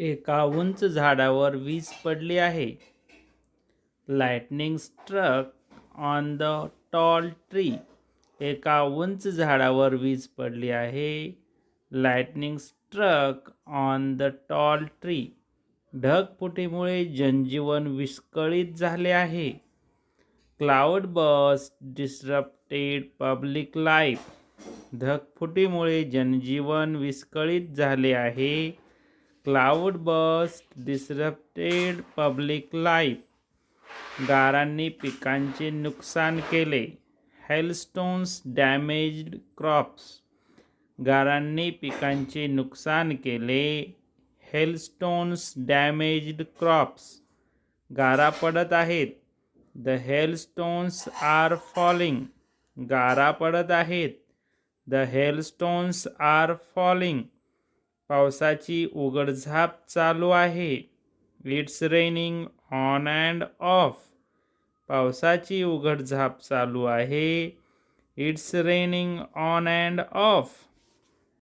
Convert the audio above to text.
एका उंच झाडावर वीज पडली आहे. Lightning struck on the tall tree. एका उंच झाडावर वीज पडली आहे. Lightning struck on the tall tree. ढगफुटीमुळे जनजीवन विस्कळीत झाले आहे. Cloud burst disrupted public life. ढगफुटीमुळे जनजीवन विस्कळीत झाले आहे. Cloud burst disrupted public life. गारांनी पिकांचे नुकसान केले. Hailstones damaged crops. गारांनी पिकांचे नुकसान केले. Hailstones damaged crops. गारा पडत आहेत. The hailstones are falling. गारा पडत आहेत. The hailstones are falling. पावसाची उघडझाप चालू आहे. It's raining on and off. पावसाची उघडझाप चालू आहे. It's raining on and of.